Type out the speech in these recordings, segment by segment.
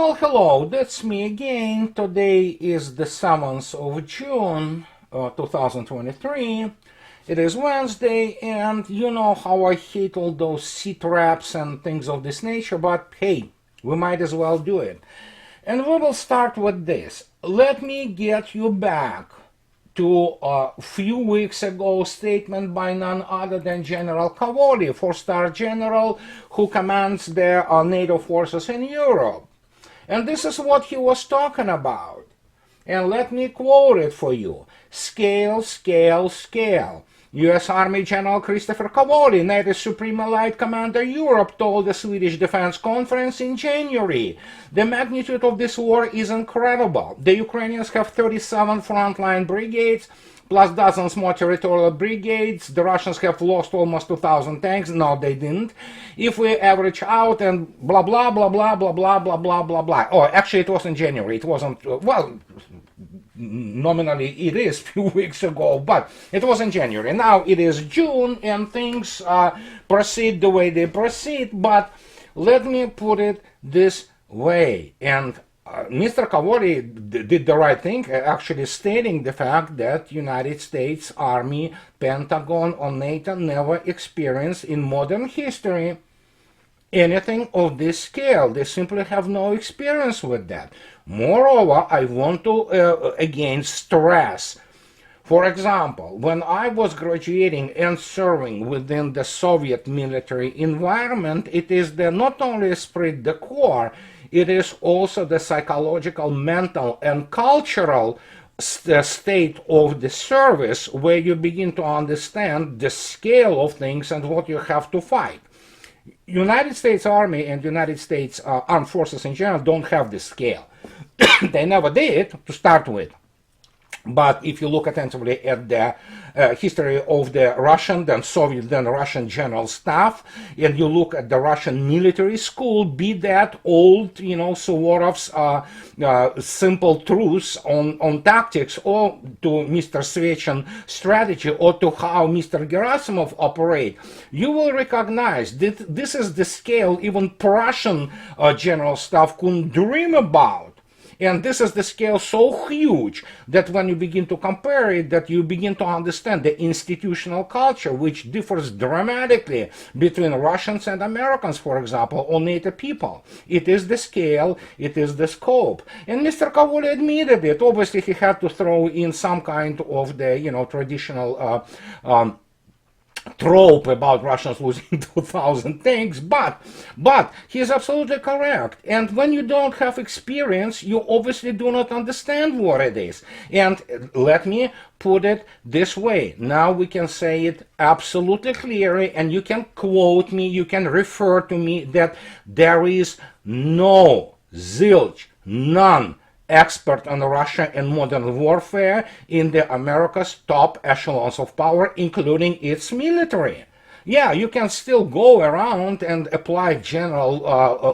Well, hello, that's me again. Today is the 7th of June, 2023. It is Wednesday, and you know how I hate all those SitReps and things of this nature, but hey, we might as well do it. And we will start with this. Let me get you back to a few weeks ago statement by none other than General Kabuki, four-star general who commands the NATO forces in Europe. And this is what he was talking about. And let me quote it for you. Scale, scale, scale. U.S. Army General Christopher Kabuki, NATO Supreme Allied Commander Europe, told the Swedish Defense Conference in January. The magnitude of this war is incredible. The Ukrainians have 37 frontline brigades, plus dozens more territorial brigades. The Russians have lost almost 2,000 tanks. No, they didn't. If we average out and blah, blah, blah, blah, blah, blah, blah, blah, blah, blah. Oh, actually, it was in January. It wasn't, well, nominally it is a few weeks ago, but it was in January. Now it is June, and things proceed the way they proceed, but let me put it this way. And Mr. Kabuki did the right thing, actually stating the fact that United States Army, Pentagon, or NATO never experienced in modern history anything of this scale. They simply have no experience with that. Moreover, I want to again stress, for example, when I was graduating and serving within the Soviet military environment, it is the not only esprit de corps, it is also the psychological, mental, and cultural state of the service, where you begin to understand the scale of things and what you have to fight. United States Army and United States Armed Forces in general don't have this scale. They never did to start with. But if you look attentively at the history of the Russian, then Soviet, then Russian general staff, and you look at the Russian military school, be that old, Suvorov's simple truths on tactics, or to Mr. Svechin strategy, or to how Mr. Gerasimov operate, you will recognize that this is the scale even Prussian general staff couldn't dream about. And this is the scale so huge that when you begin to compare it, that you begin to understand the institutional culture, which differs dramatically between Russians and Americans, for example, or NATO people. It is the scale, it is the scope. And Mr. Kabuki admitted it. Obviously, he had to throw in some kind of the, traditional trope about Russians losing 2,000 tanks, but he is absolutely correct. And when you don't have experience, you obviously do not understand what it is. And let me put it this way. Now we can say it absolutely clearly, and you can quote me, you can refer to me, that there is no, zilch, none, expert on Russia and modern warfare in the America's top echelons of power, including its military. Yeah, you can still go around and apply general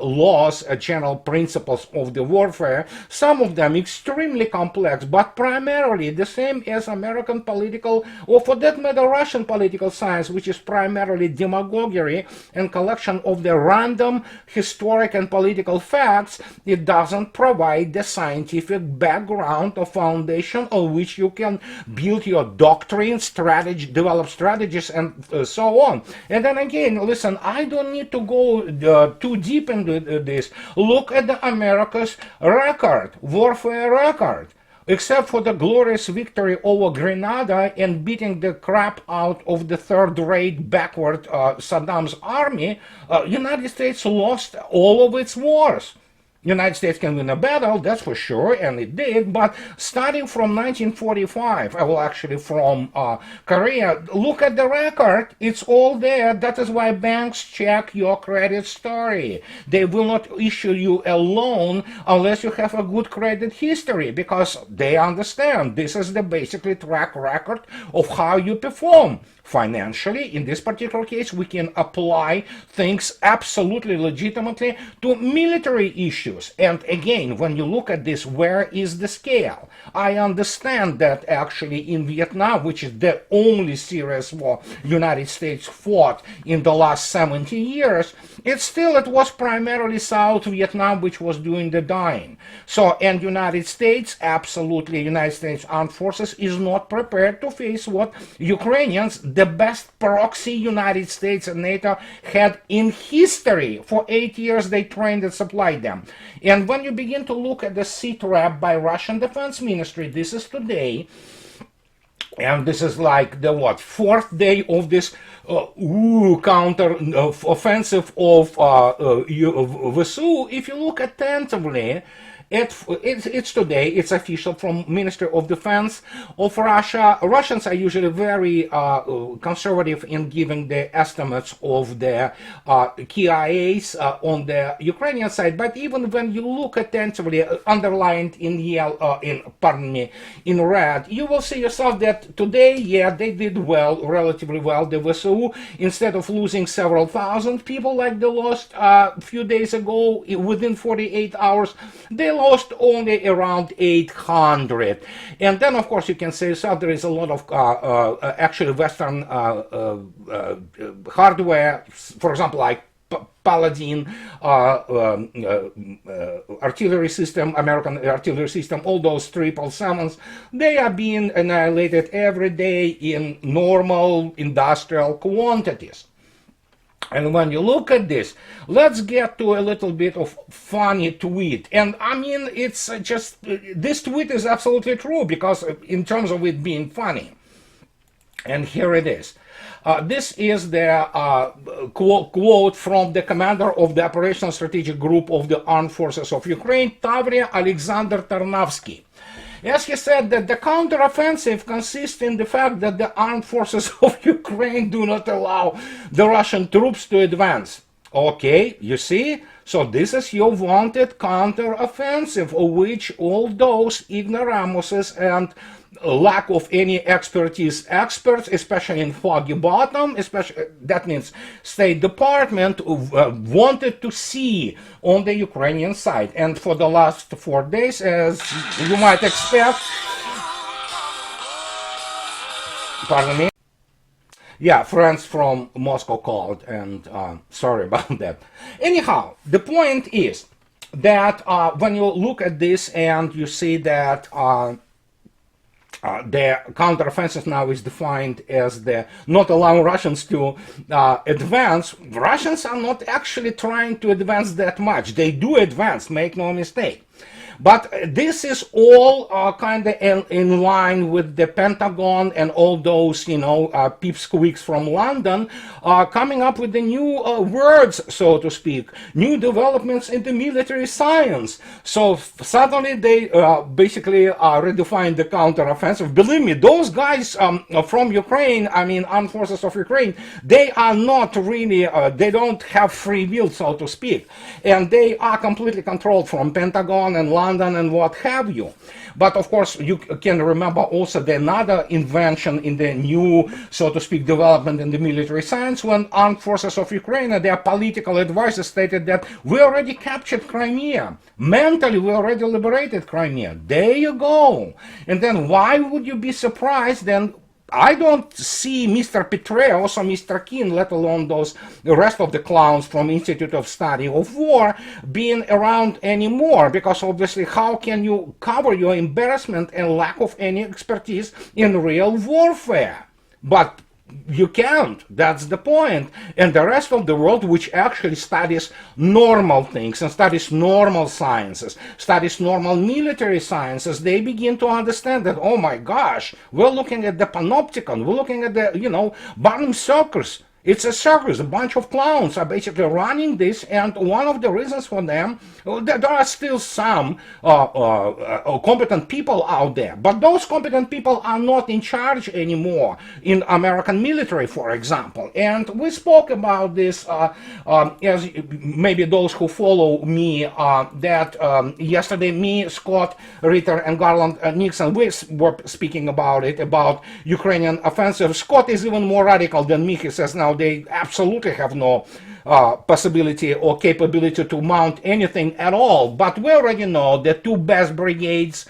laws, general principles of the warfare, some of them extremely complex, but primarily the same as American political, or for that matter Russian political science, which is primarily demagoguery and collection of the random historic and political facts. It doesn't provide the scientific background or foundation on which you can build your doctrine, strategy, develop strategies, and so on. And then again, listen, I don't need to go too deep into this. Look at the America's record, warfare record. Except for the glorious victory over Grenada and beating the crap out of the third-rate, backward Saddam's army, United States lost all of its wars. United States can win a battle, that's for sure, and it did, but starting from 1945, well, actually from Korea, look at the record, it's all there. That is why banks check your credit story. They will not issue you a loan unless you have a good credit history, because they understand this is the basically track record of how you perform. Financially, in this particular case, we can apply things absolutely legitimately to military issues. issues. And again, when you look at this, where is the scale? I understand that actually in Vietnam, which is the only serious war United States fought in the last 70 years, it was primarily South Vietnam which was doing the dying. So, and United States, absolutely, United States Armed Forces is not prepared to face what Ukrainians, the best proxy United States and NATO had in history. For 8 years they trained and supplied them. And when you begin to look at the SitRep by Russian Defense Ministry, this is today, and this is like the fourth day of this counter offensive of VSU. If you look attentively, it's today, it's official from Ministry of Defense of Russia. Russians are usually very conservative in giving the estimates of the KIAs on the Ukrainian side, but even when you look attentively, underlined in yellow, in red, you will see yourself that today, yeah, they did well, relatively well, the VSU. Instead of losing several thousand people like they lost a few days ago, within 48 hours, they lost only around 800. And then, of course, you can say, so there is a lot of actually Western hardware, for example, like Paladin artillery system, American artillery system, all those 777s, they are being annihilated every day in normal industrial quantities. And when you look at this, let's get to a little bit of funny tweet. And I mean, it's just, this tweet is absolutely true, because in terms of it being funny. And here it is. This is the quote from the commander of the Operational Strategic Group of the Armed Forces of Ukraine, Tavria Alexander Tarnavsky. As he said, that the counteroffensive consists in the fact that the armed forces of Ukraine do not allow the Russian troops to advance. Okay, you see? So this is your wanted counteroffensive, of which all those ignoramuses and lack of any expertise experts, especially in foggy bottom, especially that means State Department, wanted to see on the Ukrainian side. And for the last 4 days, as you might expect, pardon me, yeah, friends from Moscow called, and sorry about that. Anyhow, the point is that when you look at this and you see that the counteroffensive now is defined as the not allowing Russians to advance. Russians are not actually trying to advance that much. They do advance, make no mistake. But this is all kind of in line with the Pentagon and all those, you know, pipsqueaks from London coming up with the new words, so to speak, new developments in the military science. So suddenly they basically redefined the counteroffensive. Believe me, those guys from Ukraine, I mean, Armed Forces of Ukraine, they are not really, they don't have free will, so to speak. And they are completely controlled from Pentagon and London and what have you. But of course, you can remember also the another invention in the new, so to speak, development in the military science, when Armed Forces of Ukraine and their political advisors stated that we already captured Crimea. Mentally, we already liberated Crimea. There you go. And then why would you be surprised then? I don't see Mr. Petraeus or Mr. Keane, let alone the rest of the clowns from Institute of Study of War, being around anymore, because obviously how can you cover your embarrassment and lack of any expertise in real warfare? But you can't, that's the point. And the rest of the world, which actually studies normal things and studies normal sciences, studies normal military sciences, they begin to understand that, oh my gosh, we're looking at the panopticon, we're looking at the, you know, Barnum circus. It's a circus. A bunch of clowns are basically running this, and one of the reasons for them, there are still some competent people out there, but those competent people are not in charge anymore in American military, for example. And we spoke about this, as maybe those who follow me, that yesterday me, Scott, Ritter, and Garland Nixon, we were speaking about it, about Ukrainian offensive. Scott is even more radical than me. He says now now they absolutely have no possibility or capability to mount anything at all. But we already know the two best brigades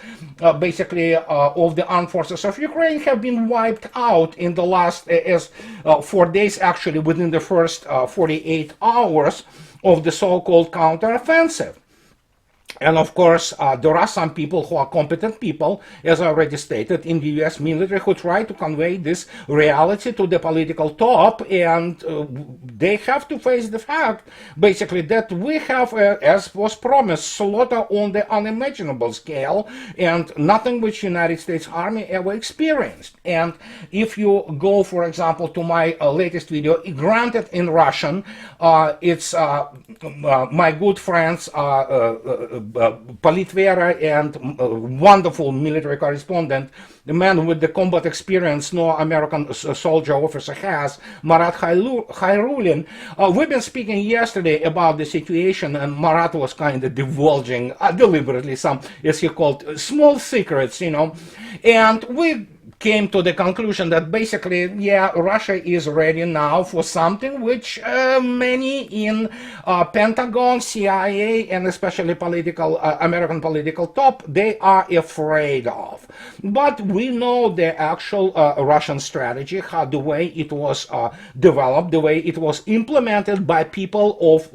basically of the armed forces of Ukraine have been wiped out in the last 4 days, actually within the first 48 hours of the so-called counteroffensive. And of course, there are some people who are competent people, as I already stated, in the US military who try to convey this reality to the political top, and they have to face the fact, basically, that we have, as was promised, slaughter on the unimaginable scale, and nothing which United States Army ever experienced. And if you go, for example, to my latest video, granted in Russian, it's my good friends, Politvera and wonderful military correspondent, the man with the combat experience no American soldier officer has, Marat Khairulin. We've been speaking yesterday about the situation, and Marat was kind of divulging deliberately some, as he called, small secrets, and we came to the conclusion that basically, yeah, Russia is ready now for something which many in Pentagon, CIA, and especially American political top, they are afraid of. But we know the actual Russian strategy, how the way it was developed, the way it was implemented by people of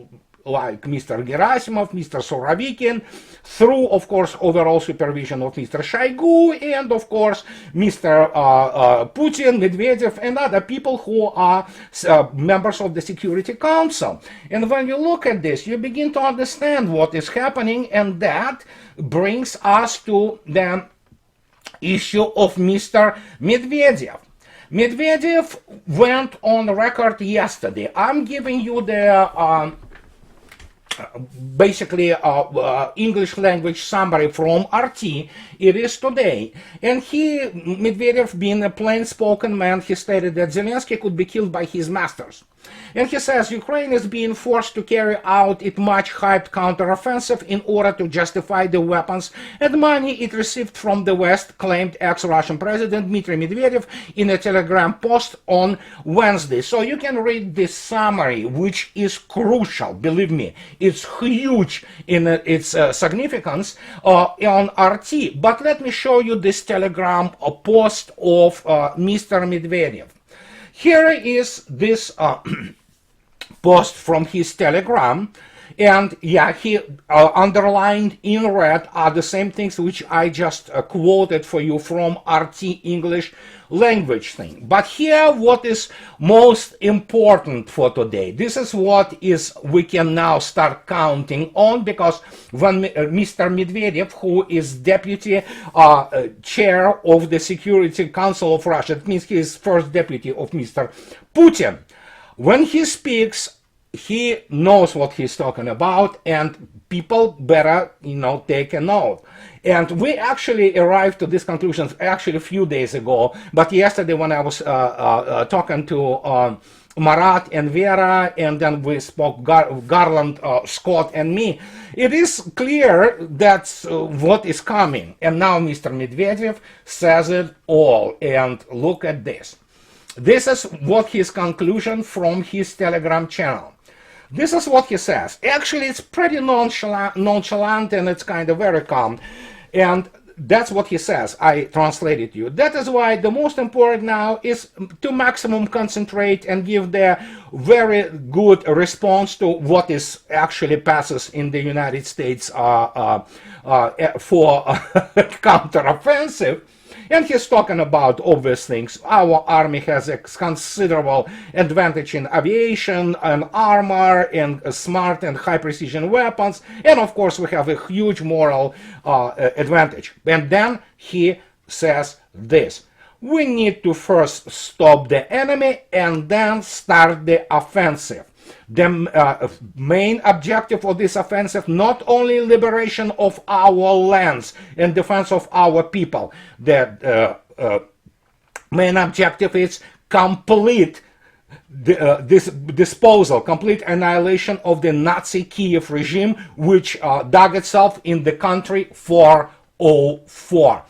like Mr. Gerasimov, Mr. Surovikin, through, of course, overall supervision of Mr. Shoigu, and, of course, Mr. Putin, Medvedev, and other people who are members of the Security Council. And when you look at this, you begin to understand what is happening, and that brings us to the issue of Mr. Medvedev. Medvedev went on record yesterday. I'm giving you the basically English language summary from RT. It is today, and Medvedev, being a plain-spoken man, he stated that Zelensky could be killed by his masters. And he says Ukraine is being forced to carry out its much-hyped counteroffensive in order to justify the weapons and money it received from the West, claimed ex-Russian President Dmitry Medvedev in a Telegram post on Wednesday. So you can read this summary, which is crucial, believe me. It's huge in its significance on RT. But let me show you this Telegram post of Mr. Medvedev. Here is this post from his Telegram, and yeah, he underlined in red are the same things which I just quoted for you from RT English language thing. But here what is most important for today, this is what we can now start counting on, because when Mr. Medvedev, who is deputy chair of the Security Council of Russia, it means he is first deputy of Mr. Putin, when he speaks, he knows what he's talking about, and people better, take a note. And we actually arrived to this conclusion actually a few days ago, but yesterday when I was talking to Marat and Vera, and then we spoke Garland, Scott, and me, it is clear that's what is coming. And now Mr. Medvedev says it all, and look at this. This is what his conclusion from his Telegram channel. This is what he says. Actually, it's pretty nonchalant, and it's kind of very calm. And that's what he says. I translated to you. That is why the most important now is to maximum concentrate and give the very good response to what is actually passes in the United States for counteroffensive. And he's talking about obvious things. Our army has a considerable advantage in aviation and armor and smart and high precision weapons. And of course, we have a huge moral advantage. And then he says this: we need to first stop the enemy and then start the offensive. The main objective of this offensive, not only liberation of our lands and defense of our people, the main objective is complete disposal, complete annihilation of the Nazi Kiev regime, which dug itself in the country 404.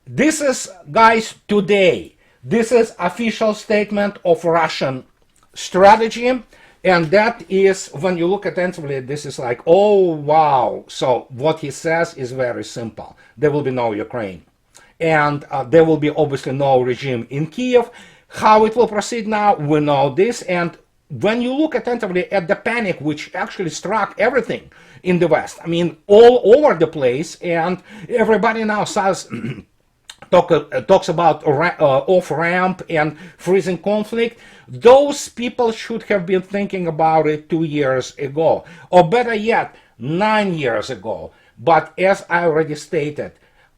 This is, guys, today. This is official statement of Russian strategy. And that is, when you look attentively, this is like, oh, wow. So what he says is very simple. There will be no Ukraine. And there will be obviously no regime in Kiev. How it will proceed now, we know this. And when you look attentively at the panic which actually struck everything in the West, I mean, all over the place, and everybody now says, talks about off-ramp and freezing conflict, those people should have been thinking about it 2 years ago, or better yet, 9 years ago. But as I already stated,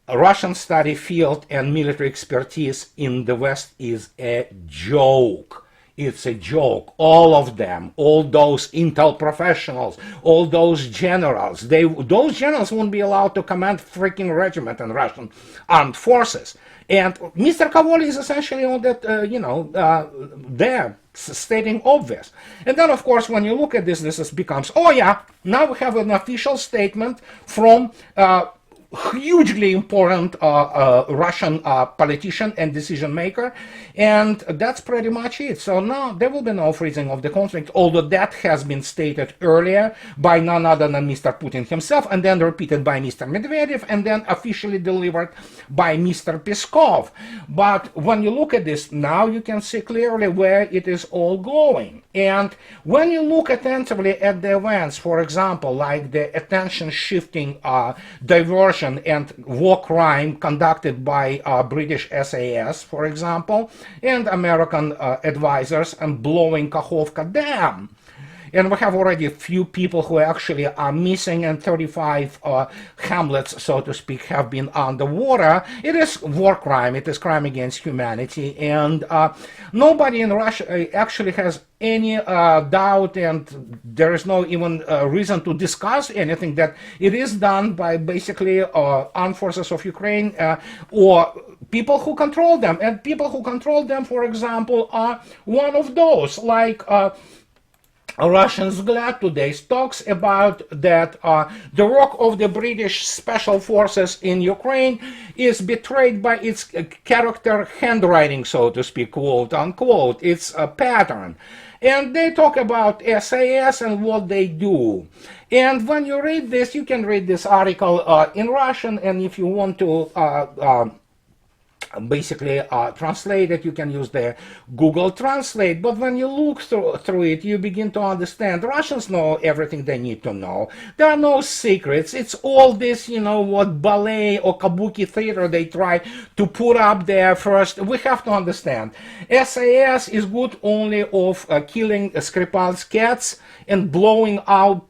Russian study field and military expertise in the West is a joke. It's a joke. All of them, all those intel professionals, all those generals, those generals won't be allowed to command freaking regiment in Russian armed forces. And Mr. Kavoli is essentially on that, there, stating obvious. And then, of course, when you look at this becomes, oh yeah, now we have an official statement from hugely important Russian politician and decision maker, and that's pretty much it. So now there will be no freezing of the conflict, although that has been stated earlier by none other than Mr. Putin himself, and then repeated by Mr. Medvedev, and then officially delivered by Mr. Peskov. But when you look at this now, you can see clearly where it is all going. And when you look attentively at the events, for example, like the attention shifting diversion and war crime conducted by British SAS, for example, and American advisors, and blowing Kakhovka Dam. And we have already a few people who actually are missing, and 35 hamlets, so to speak, have been underwater. It is war crime. It is crime against humanity. And nobody in Russia actually has any doubt, and there is no even reason to discuss anything, that it is done by basically armed forces of Ukraine or people who control them. And people who control them, for example, are one of those, like Russian Vzгляд today talks about that the work of the British special forces in Ukraine is betrayed by its character handwriting, so to speak, quote unquote. It's a pattern. And they talk about SAS and what they do. And when you read this, you can read this article in Russian, and if you want to basically translate it, you can use the Google Translate. But when you look through it, you begin to understand Russians know everything they need to know. There are no secrets. It's all this, what ballet or Kabuki Theater they try to put up there first. We have to understand, SAS is good only of killing Skripal's cats and blowing out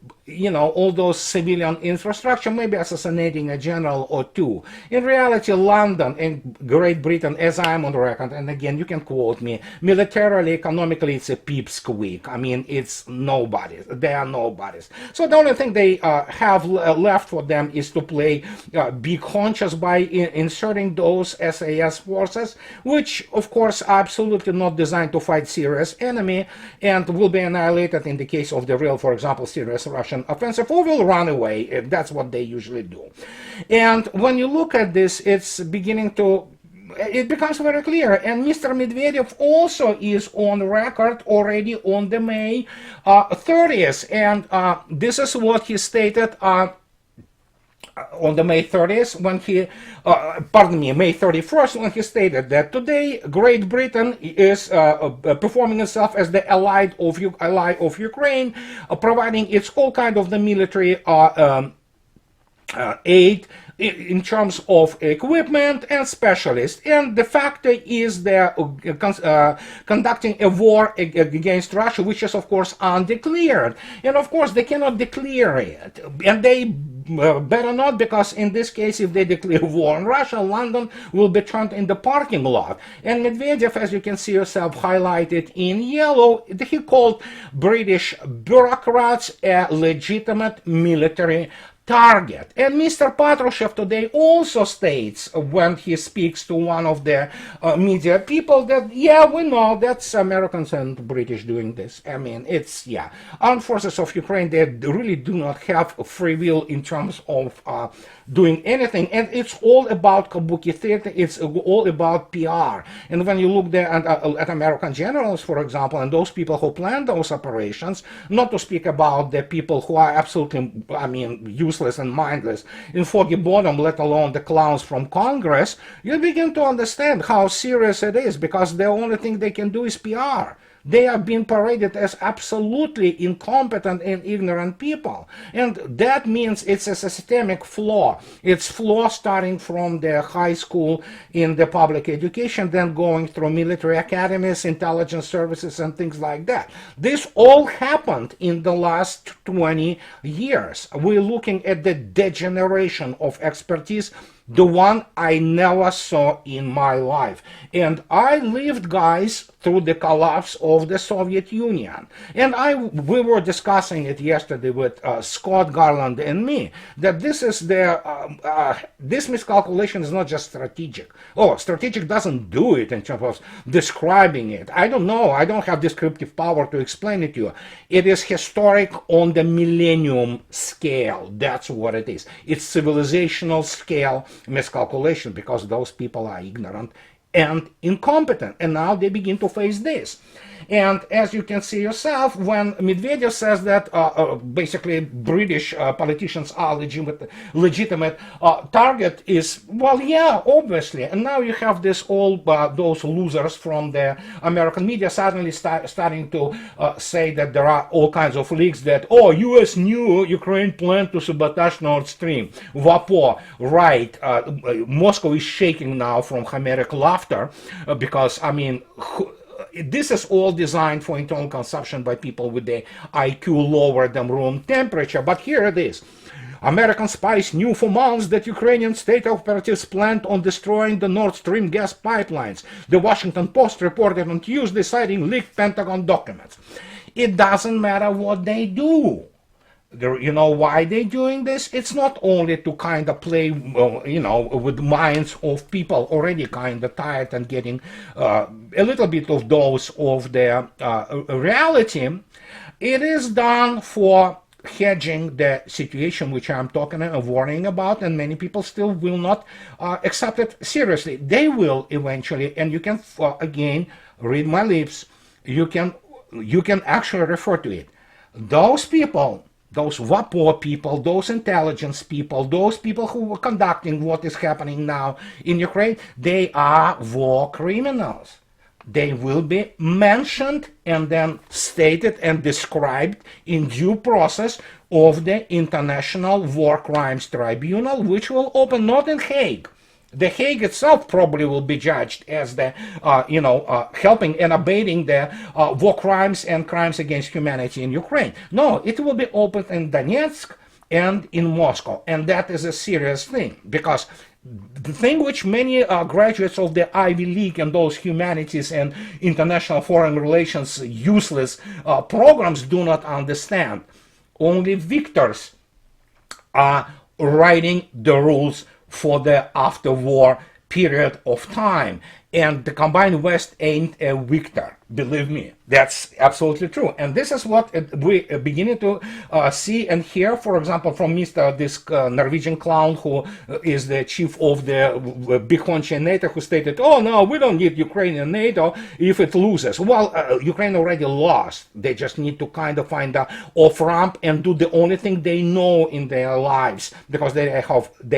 all those civilian infrastructure, maybe assassinating a general or two. In reality, London and Great Britain, as I'm on record, and again, you can quote me, militarily, economically, it's a pipsqueak. I mean, it's nobodies. They are nobodies. So the only thing they have left for them is to play big honchos by inserting those SAS forces, which, of course, are absolutely not designed to fight serious enemy and will be annihilated in the case of the real, for example, serious Russian offensive, or will run away. That's what they usually do. And when you look at this, it becomes very clear. And Mr. Medvedev also is on record already on the May 30th. And this is what he stated on the May 30th, when he, May 31st, when he stated that today Great Britain is performing itself as the ally of Ukraine, providing its all kind of the military aid in terms of equipment and specialists. And the fact is they're conducting a war against Russia, which is, of course, undeclared. And, of course, they cannot declare it. And they better not, because in this case, if they declare war on Russia, London will be turned in the parking lot. And Medvedev, as you can see yourself highlighted in yellow, he called British bureaucrats a legitimate military target. And Mr. Patrushev today also states when he speaks to one of the media people that, yeah, we know that's Americans and British doing this. I mean, it's, yeah. Armed forces of Ukraine, they really do not have free will in terms of doing anything. And it's all about Kabuki Theater. It's all about PR. And when you look there at American generals, for example, and those people who plan those operations, not to speak about the people who are absolutely, I mean, useless and mindless in Foggy Bottom, let alone the clowns from Congress, you begin to understand how serious it is, because the only thing they can do is PR. They are being paraded as absolutely incompetent and ignorant people. And that means it's a systemic flaw. It's flaw starting from the high school in the public education, then going through military academies, intelligence services, and things like that. This all happened in the last 20 years. We're looking at the degeneration of expertise, the one I never saw in my life. And I lived, guys, through the collapse of the Soviet Union. And we were discussing it yesterday with Scott Garland and me, that this is this miscalculation is not just strategic. Oh, strategic doesn't do it in terms of describing it. I don't know. I don't have descriptive power to explain it to you. It is historic on the millennium scale. That's what it is. It's civilizational scale miscalculation, because those people are ignorant and incompetent, and now they begin to face this. And as you can see yourself, when Medvedev says that basically British politicians are legitimate target is, well, yeah, obviously. And now you have this all those losers from the American media suddenly starting to say that there are all kinds of leaks that, oh, US knew Ukraine planned to sabotage Nord Stream. Vapo, right. Moscow is shaking now from Homeric laughter because, I mean, this is all designed for internal consumption by people with the IQ lower than room temperature. But here it is. American spies knew for months that Ukrainian state operatives planned on destroying the Nord Stream gas pipelines. The Washington Post reported on Tuesday, citing leaked Pentagon documents. It doesn't matter what they do. You know why they're doing this? It's not only to kind of play, you know, with minds of people already kind of tired and getting a little bit of dose of their reality. It is done for hedging the situation which I'm talking and warning about, and many people still will not accept it seriously. They will eventually, and you can, again, read my lips, you can actually refer to it. Those people, those WAPO people, those intelligence people, those people who are conducting what is happening now in Ukraine, they are war criminals. They will be mentioned and then stated and described in due process of the International War Crimes Tribunal, which will open not in Hague. The Hague itself probably will be judged as the, helping and abating the war crimes and crimes against humanity in Ukraine. No, it will be opened in Donetsk and in Moscow. And that is a serious thing, because the thing which many graduates of the Ivy League and those humanities and international foreign relations useless programs do not understand. Only victors are writing the rules for the after-war period of time. And the combined West ain't a victor. Believe me, that's absolutely true. And this is what we are beginning to see and hear, for example, from this Norwegian clown who is the chief of the big honcho in NATO, who stated, oh, no, we don't need Ukraine in NATO if it loses. Well, Ukraine already lost. They just need to kind of find the off-ramp and do the only thing they know in their lives, because they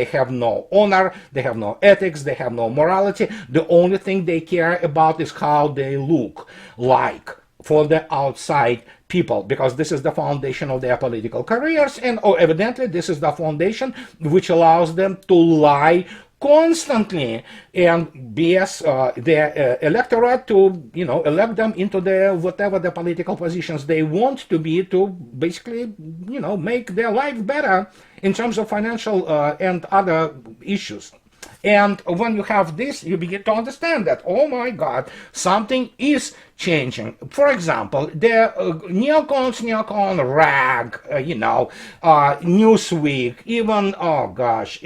have no honor, they have no ethics, they have no morality. The only thing they care about is how they look like for the outside people, because this is the foundation of their political careers, and evidently this is the foundation which allows them to lie constantly and BS their electorate to, elect them into whatever the political positions they want to be, to basically, make their life better in terms of financial and other issues. And when you have this, you begin to understand that, oh my God, something is changing. For example, the neocon rag, Newsweek, even, oh gosh,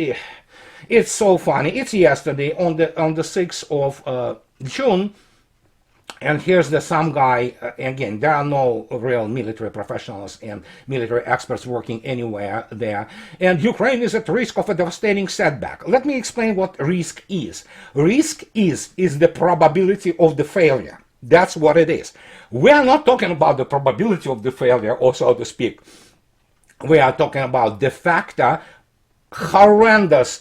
it's so funny. It's yesterday on the 6th of June. And here's some guy, again, there are no real military professionals and military experts working anywhere there. And Ukraine is at risk of a devastating setback. Let me explain what risk is. Risk is the probability of the failure. That's what it is. We are not talking about the probability of the failure, or so to speak. We are talking about de facto horrendous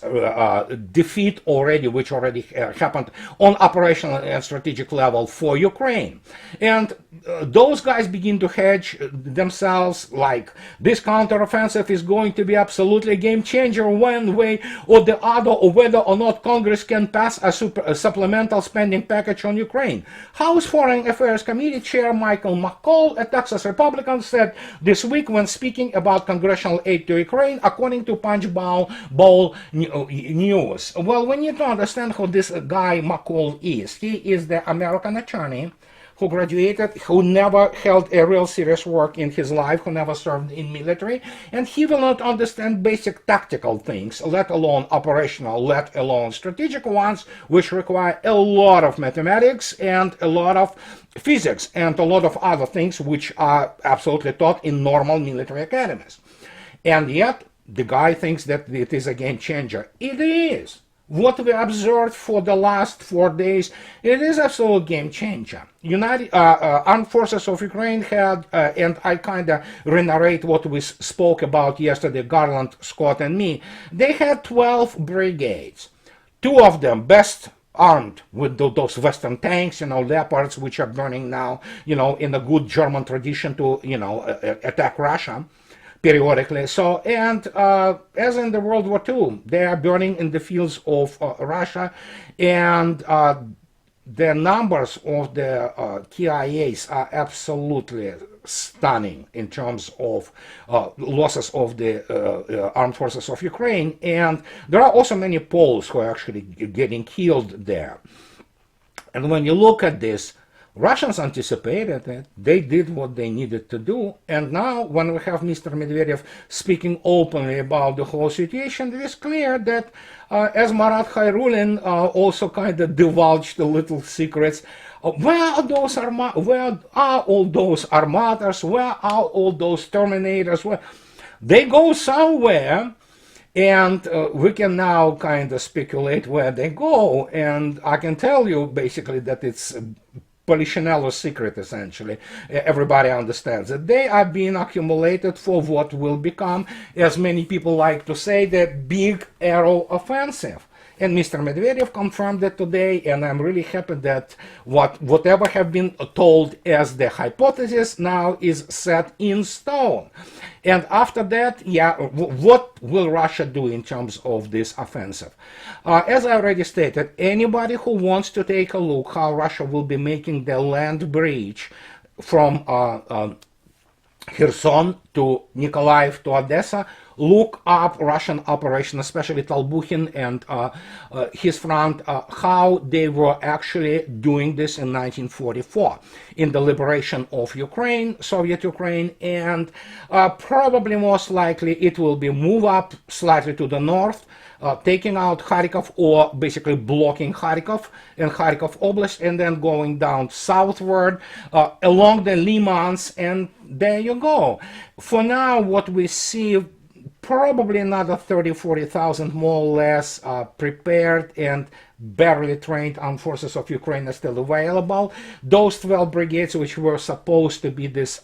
defeat which already happened on operational and strategic level for Ukraine. And those guys begin to hedge themselves like this counteroffensive is going to be absolutely a game changer one way or the other, or whether or not Congress can pass a supplemental spending package on Ukraine. House Foreign Affairs Committee Chair Michael McCall, a Texas Republican, said this week when speaking about congressional aid to Ukraine, according to Punch Bowl News. Well, we need to understand who this guy McCall is. He is the American attorney who graduated, who never held a real serious work in his life, who never served in military, and he will not understand basic tactical things, let alone operational, let alone strategic ones, which require a lot of mathematics and a lot of physics and a lot of other things which are absolutely taught in normal military academies. And yet, the guy thinks that it is a game changer. It is. What we observed for the last 4 days, it is absolute game changer. United Armed Forces of Ukraine had, and I kind of reiterate what we spoke about yesterday, Garland, Scott, and me. They had 12 brigades. 2 of them best armed with those Western tanks, Leopards, which are burning now, in a good German tradition to, attack Russia periodically. So, and as in the World War II, they are burning in the fields of Russia, and the numbers of the KIAs are absolutely stunning in terms of losses of the armed forces of Ukraine. And there are also many Poles who are actually getting killed there. And when you look at this, Russians anticipated it. They did what they needed to do. And now, when we have Mr. Medvedev speaking openly about the whole situation, it is clear that, as Marat Khairulin also kind of divulged the little secrets, where are all those armadas? Where are all those Terminators? Where they go somewhere. And we can now kind of speculate where they go. And I can tell you basically that it's Polichinello's secret, essentially. Everybody understands that they are being accumulated for what will become, as many people like to say, the big Arrow offensive. And Mr. Medvedev confirmed that today, and I'm really happy that whatever have been told as the hypothesis now is set in stone. And after that, what will Russia do in terms of this offensive? As I already stated, anybody who wants to take a look how Russia will be making the land bridge from Kherson to Nikolaev to Odessa, look up Russian operation, especially Talbuhin and his front, how they were actually doing this in 1944 in the liberation of Ukraine, Soviet Ukraine, and probably most likely it will be move up slightly to the north, taking out Kharkov, or basically blocking Kharkov and Kharkov Oblast, and then going down southward along the Limans, and there you go. For now, what we see, probably another 30,000-40,000 more or less prepared and barely trained armed forces of Ukraine are still available. Those 12 brigades, which were supposed to be this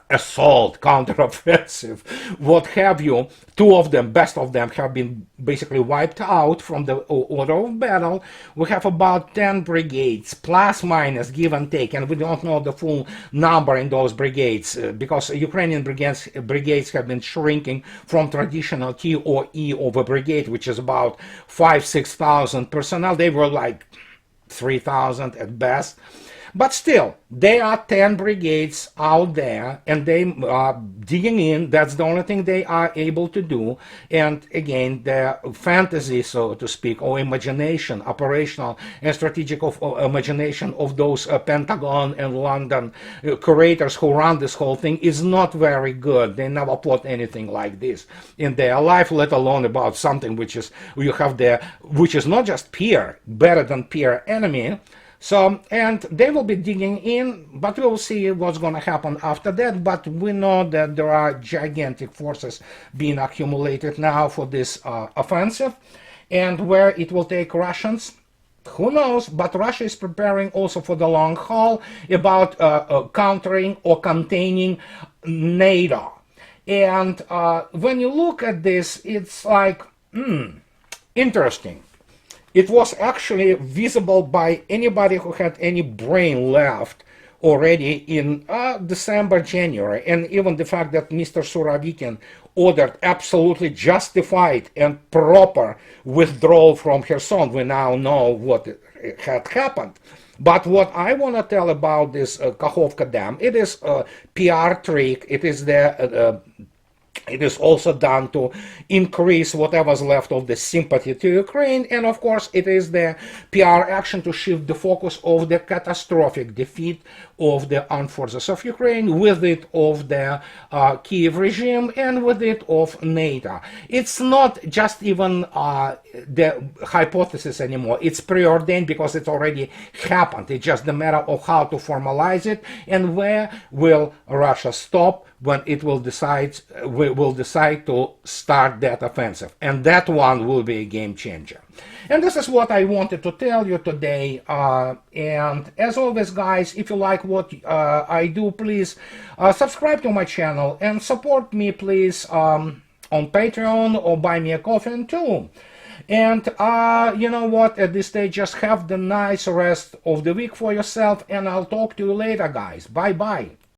assault, counteroffensive, what have you, 2 of them, best of them, have been basically wiped out from the order of battle. We have about 10 brigades, plus minus, give and take, and we don't know the full number in those brigades, because Ukrainian brigades have been shrinking from traditional T or E of a brigade, which is about 5,000-6,000 personnel. They were like 3,000 at best. But still, there are 10 brigades out there, and they are digging in. That's the only thing they are able to do. And again, their fantasy, so to speak, or imagination, operational and strategic imagination of those Pentagon and London curators who run this whole thing is not very good. They never plot anything like this in their life, let alone about something which is you have there, which is not just peer, better than peer enemy. So, and they will be digging in, but we will see what's going to happen after that. But we know that there are gigantic forces being accumulated now for this offensive, and where it will take Russians, who knows? But Russia is preparing also for the long haul about countering or containing NATO. And when you look at this, it's like, interesting. It was actually visible by anybody who had any brain left already in December, January, and even the fact that Mr. Surovikin ordered absolutely justified and proper withdrawal from Kherson. We now know what had happened. But what I want to tell about this Kakhovka Dam, it is a PR trick. It is the it is also done to increase whatever's left of the sympathy to Ukraine, and of course it is the PR action to shift the focus of the catastrophic defeat of the armed forces of Ukraine, with it of the Kiev regime, and with it of NATO. It's not just even the hypothesis anymore. It's preordained because it already happened. It's just a matter of how to formalize it, and where will Russia stop when it will decide to start that offensive. And that one will be a game changer. And this is what I wanted to tell you today. And as always, guys, if you like what I do, please subscribe to my channel and support me, please, on Patreon or buy me a coffee too. And you know what, at this stage, just have the nice rest of the week for yourself, and I'll talk to you later, guys. Bye bye.